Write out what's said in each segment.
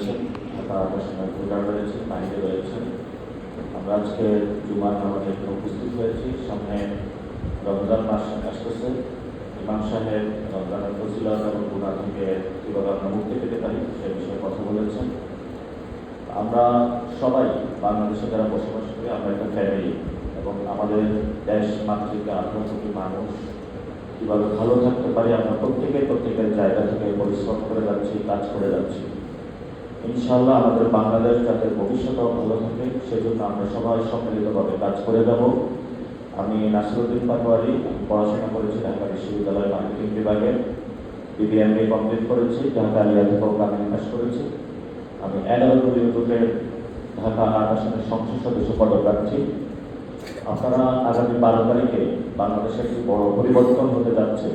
রয়েছেন, ঢাকা আবাসনের ভোটার রয়েছেন, বাইরে রয়েছেন। আমরা আজকে জুমার নামাজে এখানে উপস্থিত হয়েছি। সামনে রমজান মাস আসতেছে। ইমাম সাহেব রমজানের ফজিলত এবং গুনাহ থেকে কীভাবে আমরা মুক্তি পেতে পারি সে বিষয়ে কথা বলেছেন। আমরা সবাই বাংলাদেশে যারা বসবাস করি আমরা একটা ফ্যামিলি, এবং আমাদের দেশ মাতৃকা 18 কোটি মানুষ কীভাবে ভালো থাকতে পারি আমরা প্রত্যেকের জায়গা থেকে পরিশ্রম করে যাচ্ছি, কাজ করে যাচ্ছি। ইনশাআল্লাহ আমাদের বাংলাদেশ যাতে ভবিষ্যতেও ভালো থাকে সেজন্য আমরা সবাই সম্মিলিতভাবে কাজ করে যাব। আমি নাসিরউদ্দিন পাটোয়ারি, পড়াশোনা করেছি ঢাকা বিশ্ববিদ্যালয় মার্কেটিং বিভাগে, BBMA কমপ্লিট করেছি, ঢাকা আলিয়া থেকেও কামিং পাস করেছি। আমি 11 দলীয় জোটের ঢাকা আসনের সংসদ সদস্য পদপ্রার্থী। আপনারা আগামী 12 তারিখে বাংলাদেশে একটি বড় পরিবর্তন হতে যাচ্ছে।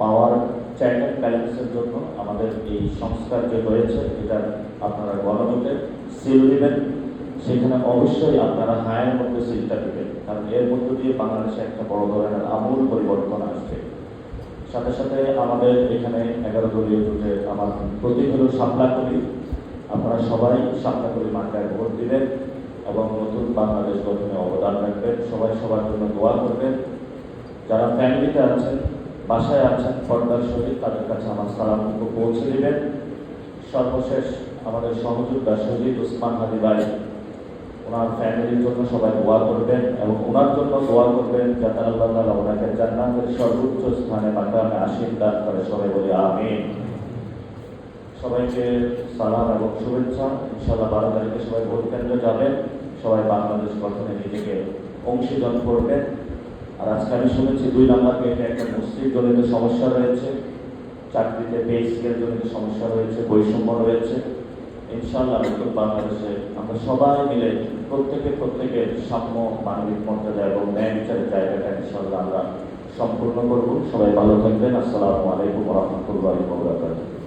পাওয়ার চেক অ্যান্ড ব্যালেন্সের জন্য আমাদের এই সংস্কার যে রয়েছে এটা আপনারা গণভোটে সিল দিবেন। সেখানে অবশ্যই আপনারা হায়ের মধ্যে সিলটা দিবেন, কারণ এর মধ্য দিয়ে বাংলাদেশে একটা বড় ধরনের আমূল পরিবর্তন আসছে। সাথে সাথে আমাদের এখানে 11 দলীয় জোটে আমার প্রতীক হল শাপলাকলি। আপনারা সবাই শাপলাকলি মার্কায় ভোট দিবেন এবং নতুন বাংলাদেশ গঠনে অবদান রাখবেন। সবাই সবার জন্য দোয়া করবেন। যারা ফ্যামিলিতে আছেন, বাসায় আছেন, পর্দার সহিত তাদের কাছে আমার সালামটুকু পৌঁছে দিবেন। সর্বশেষ আমাদের সহযোদ্ধা শহীদ ওসমান হাদি ভাই, ওনার ফ্যামিলির জন্য সবাই দোয়া করবেন এবং ওনার জন্য দোয়া করবেন যাতে আল্লাহ তাআলা ওনাকে জান্নাতের সর্বোচ্চ স্থানে মাকামে আশীর্বাদ দান করে। সবাই বলি আমিন। সবাইকে সালাম এবং শুভেচ্ছা। ইনশাআল্লাহ 12 তারিখে সবাই ভোট কেন্দ্রে যাবেন। সবাই বাংলাদেশ গঠনে নিজেকে অংশীদার করবেন। আর আজকে আমি শুনেছি 2 নম্বর গেটে একটা মসজিদ জনিত সমস্যা রয়েছে, চাকরিতে পে স্কেল জনিত সমস্যা রয়েছে, বৈষম্য রয়েছে। ইনশাআল্লাহ নতুন বাংলাদেশে আমরা সবাই মিলে প্রত্যেকের সাম্য, মানবিক মর্যাদা এবং ন্যায় বিচারের জায়গাটা ইনশাআল্লাহ আমরা সম্পূর্ণ করব। সবাই ভালো থাকবেন। আসসালামু আলাইকুম ওয়া রাহমাতুল্লাহি ওয়া বারাকাতুহু।